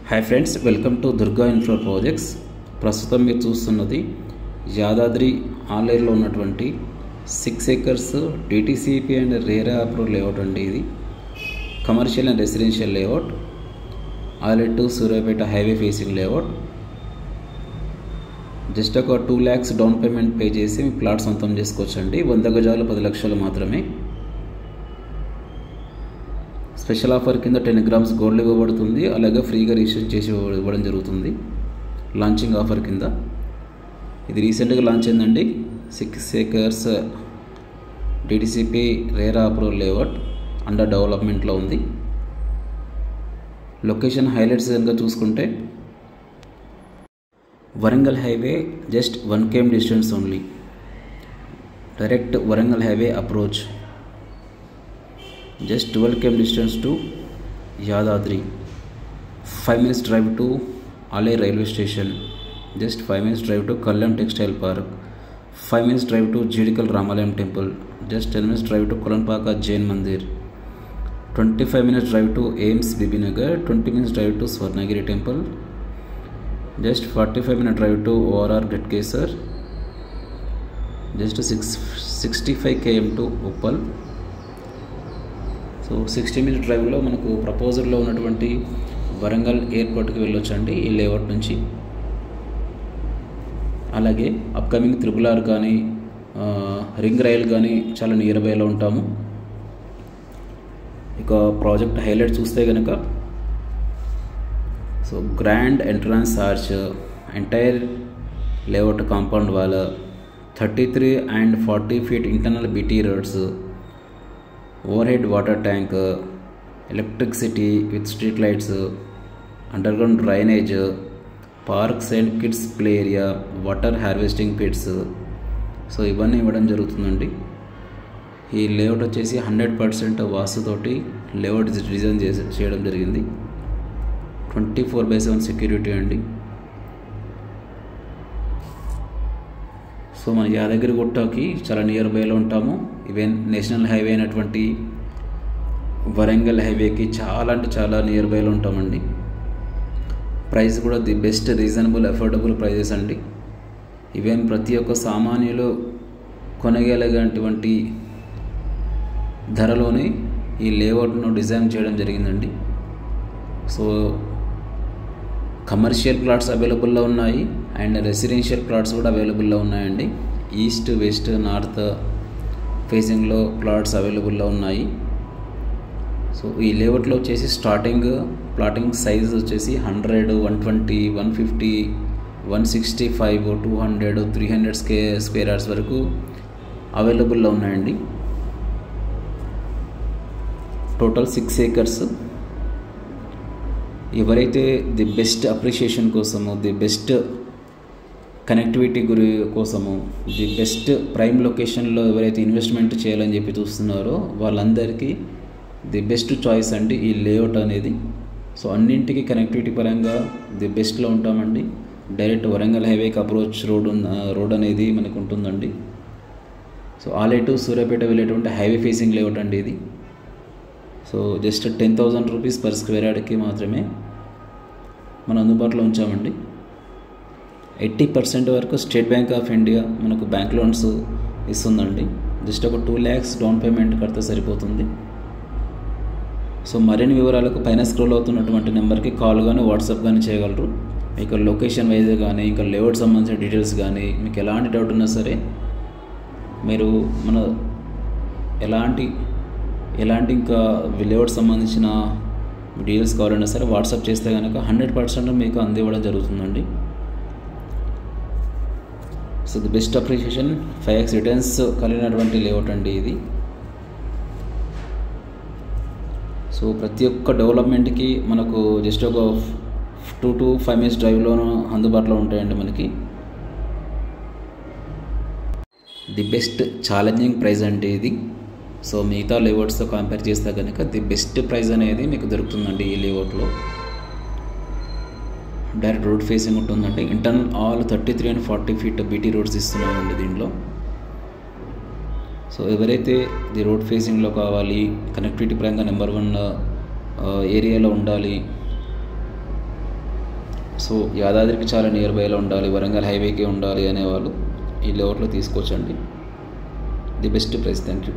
Hi friends, welcome to Durga infra projects. ప్రస్తుతం మీరు చూస్తున్నది యాదాద్రి ఆలేరులో ఉన్నటువంటి 6 acres DTCP and RERA approve layout అండి. ఇది commercial and residential layout, Aleru to Suryapet highway facing layout. Just ఒక 2 lakhs డౌన్ పేమెంట్ పే చేసి మీ ప్లాట్ సొంతం చేసుకోవచ్చండి. 100 గజాలు 10 లక్షలు మాత్రమే. స్పెషల్ ఆఫర్ కింద 10 grams గోల్డ్ ఇవ్వబడుతుంది, అలాగే ఫ్రీగా రిజిస్టర్ చేసి ఇవ్వడం జరుగుతుంది లాంచింగ్ ఆఫర్ కింద. ఇది రీసెంట్గా లాంచ్ అయిందండి. 6 acres DTCP RERA approval layout under డెవలప్మెంట్లో ఉంది. లొకేషన్ హైలైట్స్ కనుక చూసుకుంటే Warangal highway just 1 km distance only. Direct Warangal highway approach, just 12 km distance to Yadadri, 5 minutes drive to Alay railway station, just 5 minutes drive to Kallam textile park, 5 minutes drive to Jidikal Ramalayam temple, just 10 minutes drive to Kolanpaka Jain Mandir, 25 minutes drive to AIMS Bibinagar, 20 minutes drive to Swarnagiri temple, just 45 minute drive to ORR Gatkesar, just 65 km to Uppal. So 60 minute డ్రైవ్లో మనకు ప్రపోజల్లో ఉన్నటువంటి వరంగల్ ఎయిర్పోర్ట్కి వెళ్ళొచ్చండి ఈ layout నుంచి. అలాగే upcoming RRR కానీ ring rail కానీ చాలా నియర్ బైలో ఉంటాము. ఇక ప్రాజెక్ట్ హైలైట్ చూస్తే కనుక so grand entrance arch, entire layout compound wall, 33 and 40 feet internal BT roads, overhead water tank, electricity with street lights, underground drainage, parks and kids play area, water harvesting pits. So ఇవన్నీ ఇవ్వడం జరుగుతుందండి. ఈ layout వచ్చేసి 100% వాస్తుతోటి layout design చేయడం జరిగింది. 24/7 security అండి. So మన యాదగిరిగుట్టకి చాలా నియర్ బైలో ఉంటాము. ఈవెన్ నేషనల్ హైవే అయినటువంటి వరంగల్ హైవేకి చాలా అంటే చాలా నియర్ బైలో ఉంటామండి. ప్రైస్ కూడా the best, reasonable, affordable prices అండి. ఈవెన్ ప్రతి ఒక్క సామాన్యులు కొనగలిగినటువంటి ధరలోనే ఈ లేఅవుట్ను డిజైన్ చేయడం జరిగిందండి. సో కమర్షియల్ ప్లాట్స్ అవైలబుల్లో ఉన్నాయి అండ్ రెసిడెన్షియల్ ప్లాట్స్ కూడా అవైలబుల్లో ఉన్నాయండి. ఈస్ట్, వెస్ట్, నార్త్ ఫేసింగ్లో ప్లాట్స్ అవైలబుల్లో ఉన్నాయి. సో ఈ లేఅవుట్లో వచ్చేసి స్టార్టింగ్ ప్లాటింగ్ సైజ్ వచ్చేసి 100, 120, 150, 165, 200, 300 స్క్వేర్ యార్డ్స్ వరకు అవైలబుల్లో ఉన్నాయండి. Total 6 acres. ఎవరైతే ది బెస్ట్ అప్రిషియేషన్ కోసము, ది బెస్ట్ కనెక్టివిటీ కోసము, ది బెస్ట్ ప్రైమ్ లొకేషన్లో ఎవరైతే ఇన్వెస్ట్మెంట్ చేయాలని చెప్పి చూస్తున్నారో వాళ్ళందరికీ ది బెస్ట్ చాయిస్ అండి ఈ లేఅవుట్ అనేది. సో అన్నింటికి కనెక్టివిటీ పరంగా ది బెస్ట్లో ఉంటామండి. డైరెక్ట్ వరంగల్ హైవేకి అప్రోచ్ రోడ్ అనేది మనకు ఉంటుందండి. సో ఆలేరు టు సూర్యాపేట వెళ్ళేటువంటి హైవే ఫేసింగ్ లేఅవుట్ అండి ఇది. So just 10,000 rupees per square యార్డ్కి మాత్రమే మనం అందుబాటులో ఉంచామండి. 80% వరకు స్టేట్ బ్యాంక్ ఆఫ్ ఇండియా మనకు బ్యాంక్ లోన్స్ ఇస్తుందండి. జస్ట్ ఒక 2 lakhs డౌన్ పేమెంట్ కడితే సరిపోతుంది. సో మరిన్ని వివరాలకు పైన స్క్రోల్ అవుతున్నటువంటి నెంబర్కి కాల్ కానీ వాట్సాప్ కానీ చేయగలరు. మీకు లొకేషన్ వైజ్ కానీ ఇంకా లేఅవుట్ సంబంధించిన డీటెయిల్స్ కానీ మీకు ఎలాంటి డౌట్ ఉన్నా సరే మీరు మన ఎలాంటి ఇంకా లేఅవుట్ సంబంధించిన డీటెయిల్స్ కావాలన్నా సరే వాట్సాప్ చేస్తే కనుక 100% మీకు అందివ్వడం జరుగుతుందండి. So the best appreciation 5x returns కలిగినటువంటి లేఅవుట్ అండి ఇది. సో ప్రతి ఒక్క డెవలప్మెంట్కి మనకు జస్ట్ ఒక 2 to 5 minutes డ్రైవ్లోనూ అందుబాటులో ఉంటాయండి మనకి. ది బెస్ట్ ఛాలెంజింగ్ ప్రైస్ అంటే ఇది. సో మిగతా లేఅవుట్స్తో కంపేర్ చేస్తే కనుక ది బెస్ట్ ప్రైస్ అనేది మీకు దొరుకుతుందండి ఈ లేఅవుట్లో. డైరెక్ట్ రోడ్ ఫేసింగ్ ఉంటుందండి. Internal all 33 and 40 feet BT roads ఇస్తున్నామండి దీంట్లో. సో ఎవరైతే ది రోడ్ ఫేసింగ్లో కావాలి, కనెక్టివిటీ పరంగా నెంబర్ 1 ఏరియాలో ఉండాలి, సో యాదాద్రికి చాలా నియర్ బైలో ఉండాలి, వరంగల్ హైవేకి ఉండాలి అనేవాళ్ళు ఈ లేఅవుట్లో తీసుకోవచ్చండి. The best price. Thank you.